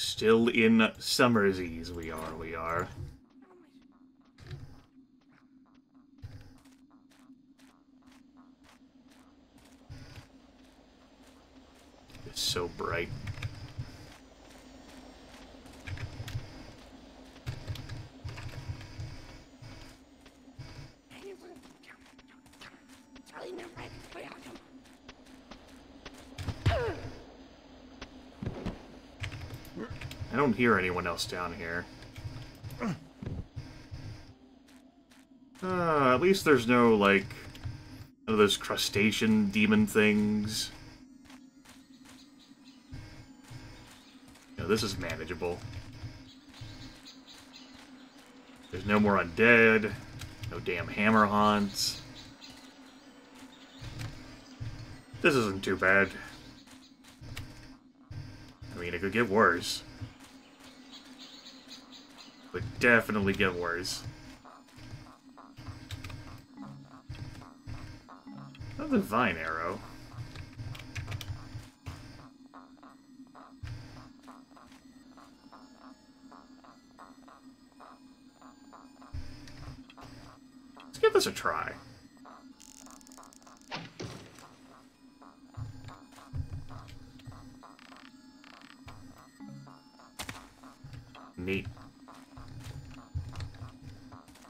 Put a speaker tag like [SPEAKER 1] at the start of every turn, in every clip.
[SPEAKER 1] Still in Summerseas, we are. It's so bright. I don't hear anyone else down here. At least there's no, like, none of those crustacean demon things. No, this is manageable. There's no more undead. No damn hammer haunts. This isn't too bad. I mean, it could get worse. Would definitely get worse. Another vine arrow. Let's give this a try. Neat.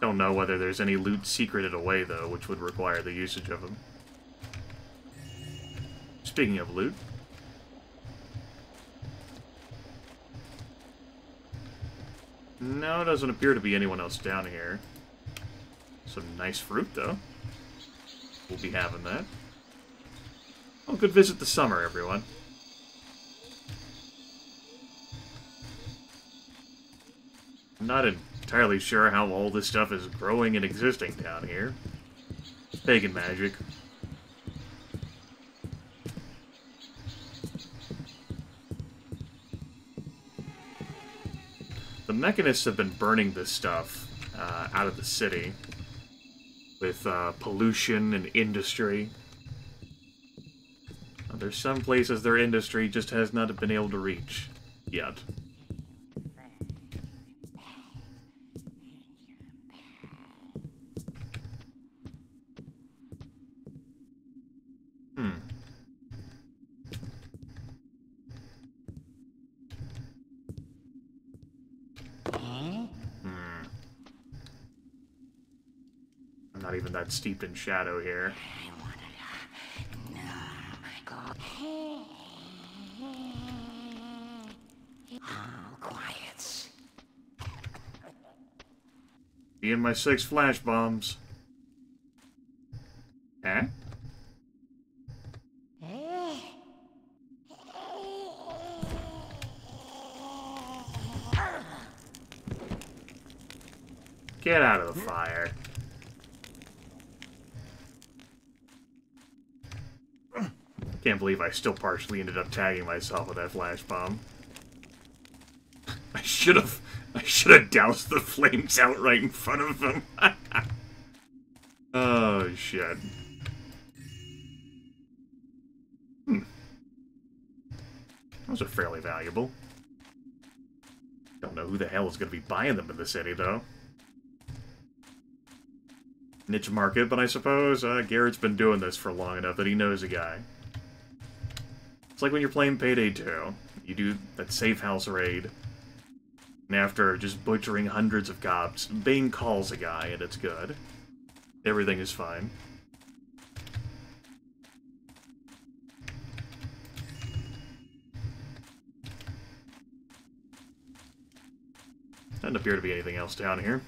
[SPEAKER 1] Don't know whether there's any loot secreted away, though, which would require the usage of them. Speaking of loot... No, it doesn't appear to be anyone else down here. Some nice fruit, though. We'll be having that. Well, good visit this summer, everyone. I'm not entirely sure how all this stuff is growing and existing down here. Pagan magic. The mechanists have been burning this stuff out of the city with pollution and industry. There's some places their industry just has not been able to reach yet. Not even that steeped in shadow here.
[SPEAKER 2] Quiet.
[SPEAKER 1] Be in my 6 flash bombs. Eh? Get out of the fire. Can't believe I still partially ended up tagging myself with that flash bomb. I should have doused the flames out right in front of him. Oh shit. Those are fairly valuable. Don't know who the hell is going to be buying them in the city, though. Niche market, but I suppose Garrett's been doing this for long enough that he knows a guy. It's like when you're playing Payday 2. You do that safe house raid, and after just butchering hundreds of cops, Bane calls a guy, and it's good. Everything is fine. Doesn't appear to be anything else down here.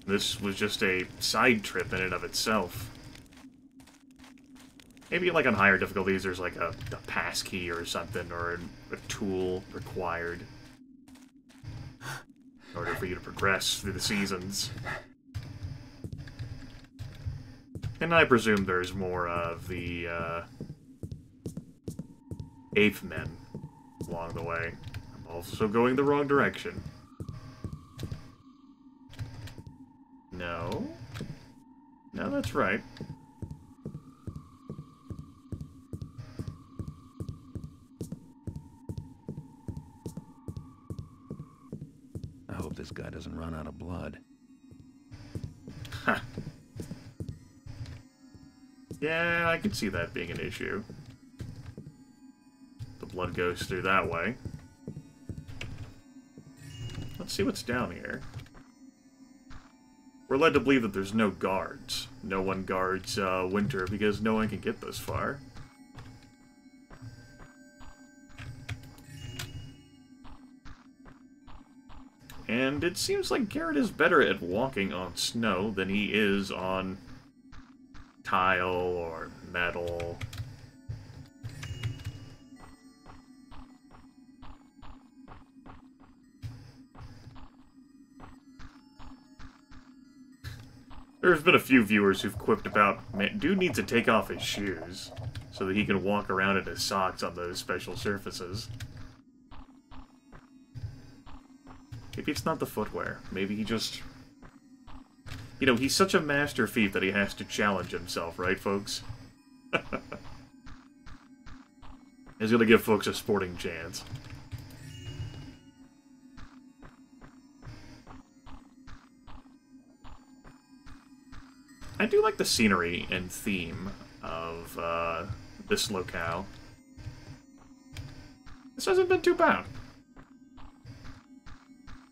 [SPEAKER 1] This was just a side trip in and of itself. Maybe like on higher difficulties there's like a pass key or something, or a tool required in order for you to progress through the seasons. And I presume there's more of the Ape Men along the way. I'm also going the wrong direction. No. No, that's right.
[SPEAKER 2] this guy doesn't run out of blood.
[SPEAKER 1] Huh. Yeah, I could see that being an issue. The blood goes through that way. Let's see what's down here. We're led to believe that there's no guards. No one guards Winter because no one can get this far. And it seems like Garrett is better at walking on snow than he is on tile or metal. There's been a few viewers who've quipped about, man, dude needs to take off his shoes so that he can walk around in his socks on those special surfaces. Maybe it's not the footwear. Maybe he just... You know, he's such a master thief that he has to challenge himself, right, folks? He's gonna give folks a sporting chance. I do like the scenery and theme of this locale. This hasn't been too bad.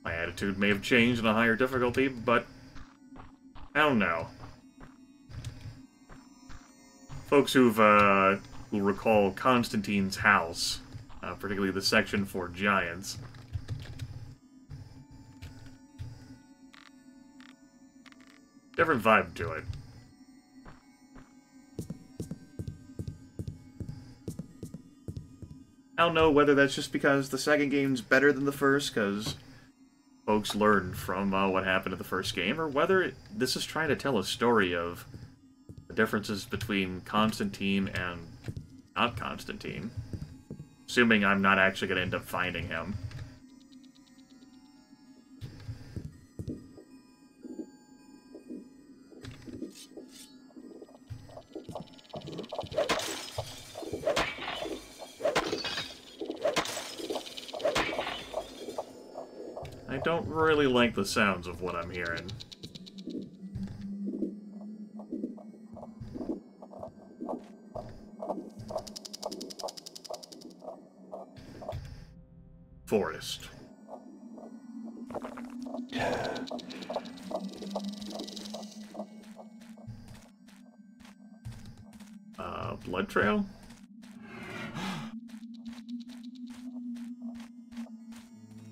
[SPEAKER 1] My attitude may have changed in a higher difficulty, but I don't know. Folks who recall Constantine's house, particularly the section for giants. Different vibe to it. I don't know whether that's just because the second game's better than the first, because folks learned from what happened in the first game, or whether this is trying to tell a story of the differences between Constantine and not Constantine. Assuming I'm not actually going to end up finding him. I don't really like the sounds of what I'm hearing. Forest. Blood trail?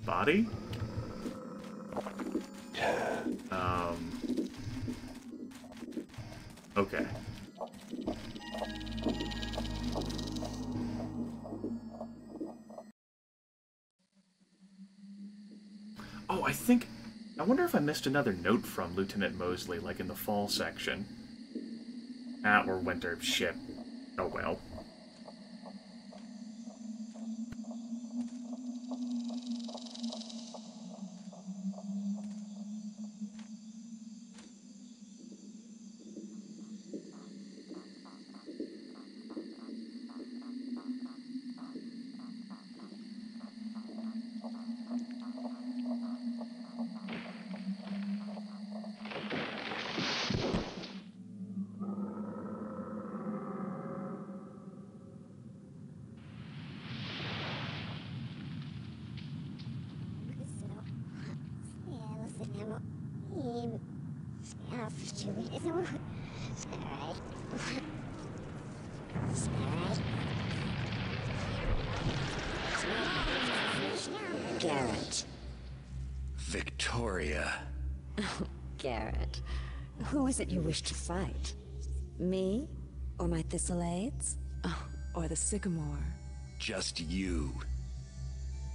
[SPEAKER 1] Body? Okay. Oh, I wonder if I missed another note from Lieutenant Mosley, like in the fall section. Or winter. Shit. Oh well.
[SPEAKER 3] Garrett.
[SPEAKER 2] Victoria.
[SPEAKER 3] Oh, Garrett. Who is it you wish to fight? Me? Or my Thistlades? Oh, or the Sycamore?
[SPEAKER 2] Just you.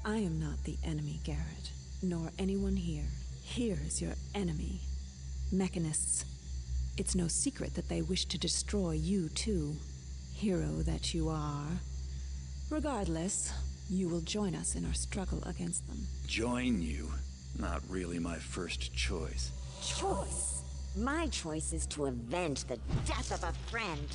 [SPEAKER 4] I am not the enemy, Garrett, nor anyone here. Here is your enemy. Mechanists. It's no secret that they wish to destroy you too. Hero that you are. Regardless, you will join us in our struggle against them.
[SPEAKER 2] Join you? Not really my first choice.
[SPEAKER 3] Choice? My choice is to avenge the death of a friend.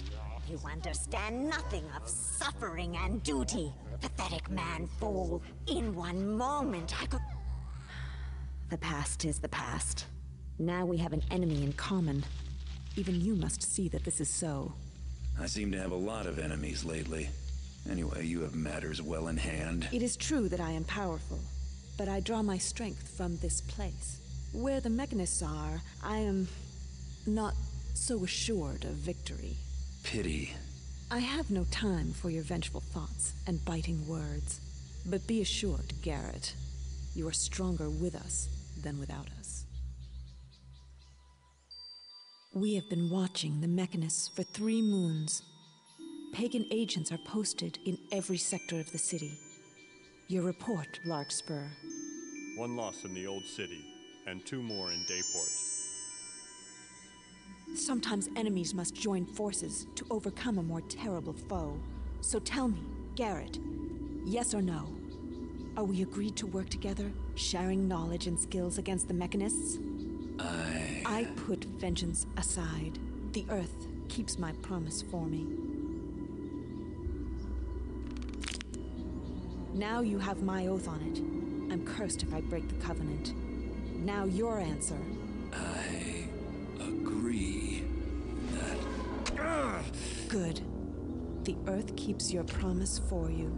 [SPEAKER 3] You understand nothing of suffering and duty. Pathetic man fool. In one moment I could... The past is the past. Now we have an enemy in common.
[SPEAKER 4] Even you must see that this is so.
[SPEAKER 2] I seem to have a lot of enemies lately. Anyway, you have matters well in hand.
[SPEAKER 4] It is true that I am powerful, but I draw my strength from this place. Where the Mechanists are, I am not so assured of victory.
[SPEAKER 2] Pity.
[SPEAKER 4] I have no time for your vengeful thoughts and biting words. But be assured, Garrett, you are stronger with us than without us. We have been watching the Mechanists for 3 moons. Pagan agents are posted in every sector of the city. Your report, Larkspur.
[SPEAKER 5] 1 loss in the Old City, and 2 more in Dayport.
[SPEAKER 4] Sometimes enemies must join forces to overcome a more terrible foe. So tell me, Garrett, yes or no? Are we agreed to work together, sharing knowledge and skills against the Mechanists? I put vengeance aside. The Earth keeps my promise for me. Now you have my oath on it. I'm cursed if I break the Covenant. Now your answer.
[SPEAKER 2] I agree that...
[SPEAKER 4] Good. The Earth keeps your promise for you.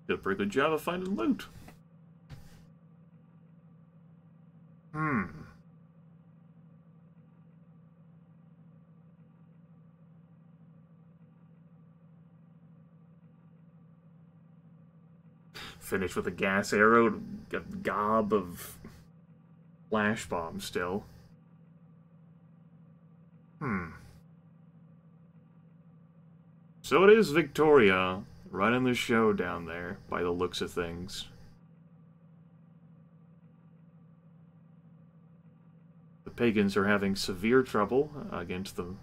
[SPEAKER 1] Did a pretty good job of finding loot. Finished with a gas arrow, a gob of flash bombs still. So it is Victoria running the show down there, by the looks of things. The pagans are having severe trouble against the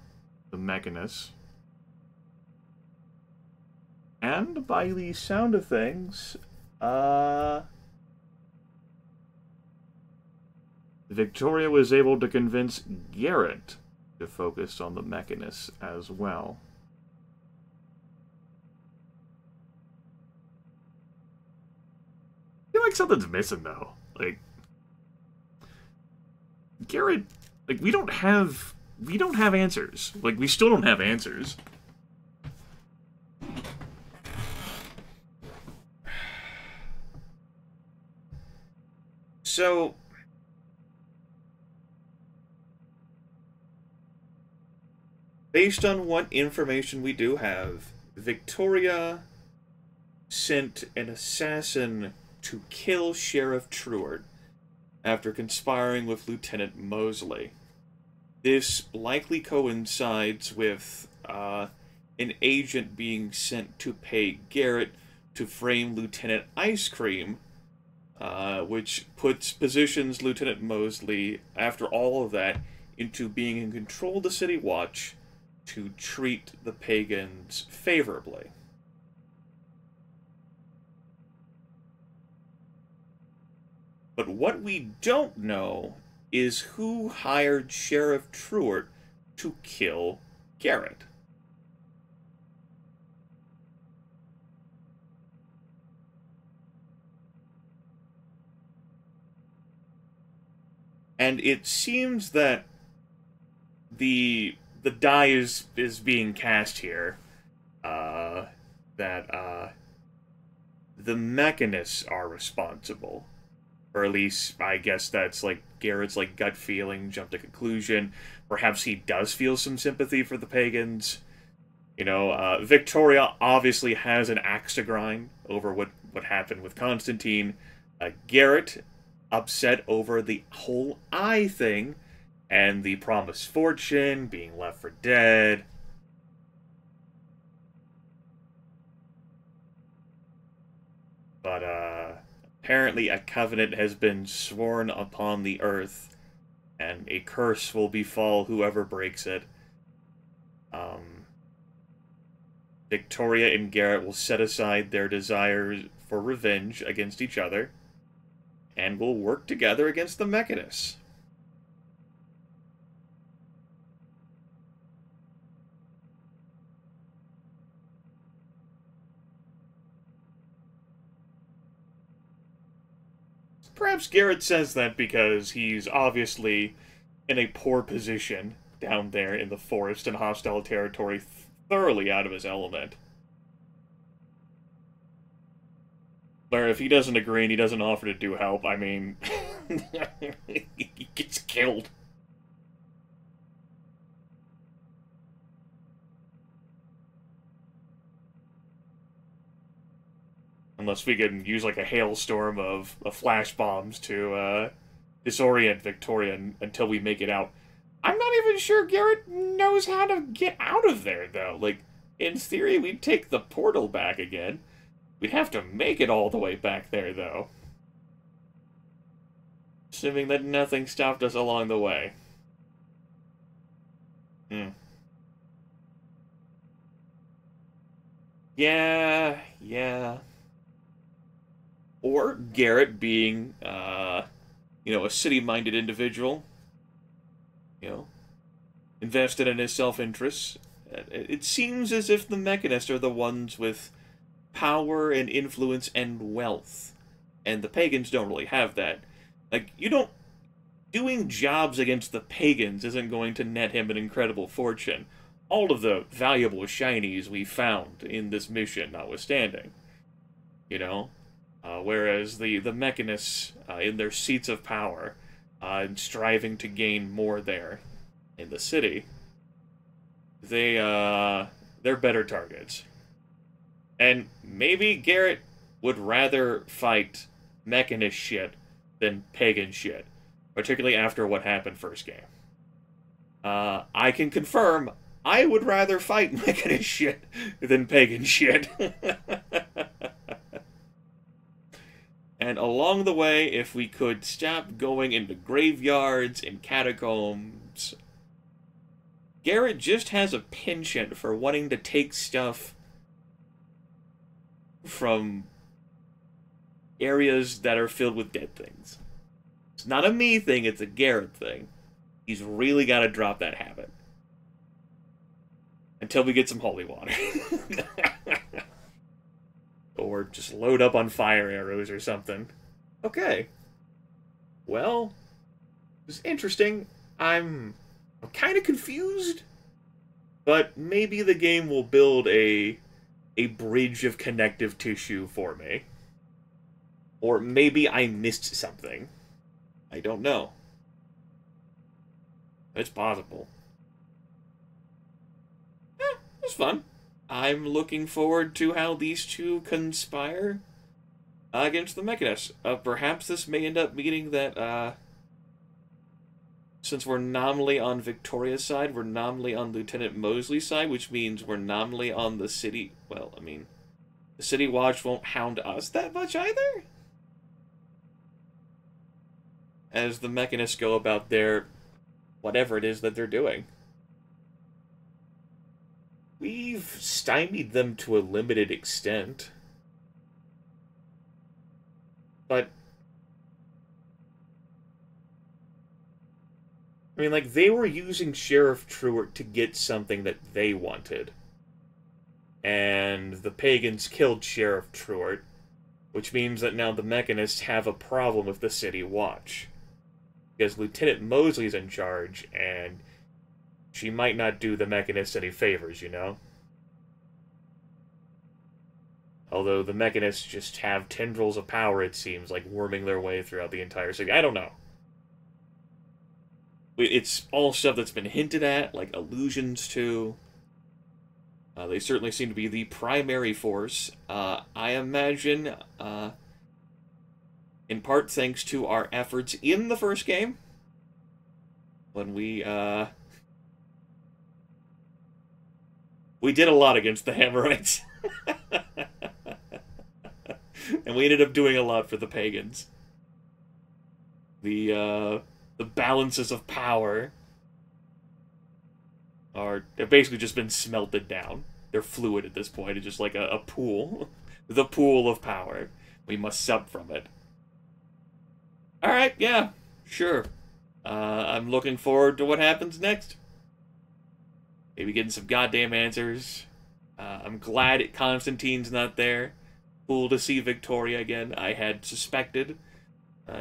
[SPEAKER 1] Mechanists. And by the sound of things, Victoria was able to convince Garrett to focus on the Mechanists as well. I feel like something's missing, though. Like, Garrett, like, we don't have answers. Like, we still don't have answers. So, based on what information we do have, Victoria sent an assassin to kill Sheriff Truart after conspiring with Lieutenant Mosley. This likely coincides with an agent being sent to pay Garrett to frame Lieutenant Ice Cream, which positions Lieutenant Mosley, after all of that, into being in control of the City Watch to treat the pagans favorably. But what we don't know is who hired Sheriff Truart to kill Garrett. And it seems that the die is being cast here, that the Mechanists are responsible. Or at least, I guess that's, like, Garrett's, like, gut feeling, jump to conclusion. Perhaps he does feel some sympathy for the pagans. You know, Victoria obviously has an axe to grind over what happened with Constantine. Garrett, upset over the whole eye thing, and the promised fortune, being left for dead. But, apparently a covenant has been sworn upon the earth, and a curse will befall whoever breaks it. Victoria and Garrett will set aside their desires for revenge against each other, and will work together against the Mechanists. Perhaps Garrett says that because he's obviously in a poor position down there in the forest in hostile territory, thoroughly out of his element. Where if he doesn't agree and he doesn't offer to do help, I mean, he gets killed. Unless we can use like a hailstorm of flash bombs to disorient Victoria until we make it out. I'm not even sure Garrett knows how to get out of there, though. Like, in theory, we'd take the portal back again. We'd have to make it all the way back there, though. Assuming that nothing stopped us along the way. Yeah. Or Garrett being, a city-minded individual, invested in his self-interests. It seems as if the Mechanists are the ones with power and influence and wealth, and the Pagans don't really have that. Like, doing jobs against the Pagans isn't going to net him an incredible fortune. All of the valuable shinies we found in this mission notwithstanding. Whereas the Mechanists, in their seats of power, and striving to gain more there in the city, they're better targets. And maybe Garrett would rather fight Mechanist shit than Pagan shit, particularly after what happened first game. I can confirm I would rather fight Mechanist shit than Pagan shit. And along the way, if we could stop going into graveyards and catacombs... Garrett just has a penchant for wanting to take stuff from areas that are filled with dead things. It's not a me thing, it's a Garrett thing. He's really got to drop that habit. Until we get some holy water. Or just load up on fire arrows or something. Okay. Well, it's interesting. I'm kind of confused. But maybe the game will build a bridge of connective tissue for me. Or maybe I missed something. I don't know. It's possible. It's fun. I'm looking forward to how these two conspire against the Mechanists. Perhaps this may end up meaning that, since we're nominally on Victoria's side, we're nominally on Lieutenant Mosley's side, which means we're nominally on the city... Well, I mean, the City Watch won't hound us that much either? As the Mechanists go about their... whatever it is that they're doing. We've stymied them to a limited extent. But... I mean, like, they were using Sheriff Truart to get something that they wanted. And the Pagans killed Sheriff Truart, which means that now the Mechanists have a problem with the City Watch. Because Lieutenant Mosley's in charge, and she might not do the Mechanists any favors, you know? Although the Mechanists just have tendrils of power, it seems, like worming their way throughout the entire city. I don't know. It's all stuff that's been hinted at, like allusions to. They certainly seem to be the primary force. I imagine, in part thanks to our efforts in the first game, when we did a lot against the Hammerites. And we ended up doing a lot for the Pagans. The balances of power have basically just been smelted down. They're fluid at this point. It's just like a pool. The pool of power. We must sup from it. Alright, yeah, sure. I'm looking forward to what happens next. Maybe getting some goddamn answers. I'm glad Constantine's not there. Cool to see Victoria again. I had suspected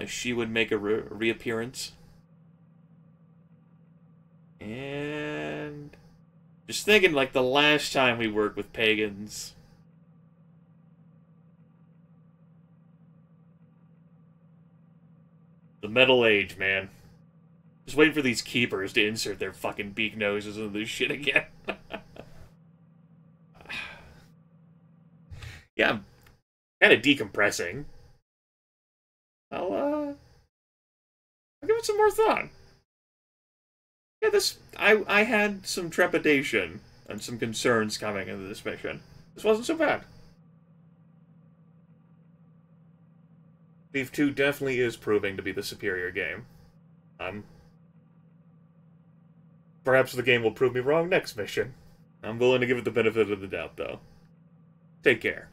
[SPEAKER 1] she would make a reappearance. And just thinking, like, the last time we worked with pagans. The Metal Age, man. Just waiting for these keepers to insert their fucking beak noses into this shit again. Yeah, I'm kind of decompressing. I'll give it some more thought. Yeah, I had some trepidation and some concerns coming into this mission. This wasn't so bad. Thief 2 definitely is proving to be the superior game. Perhaps the game will prove me wrong next mission. I'm willing to give it the benefit of the doubt, though. Take care.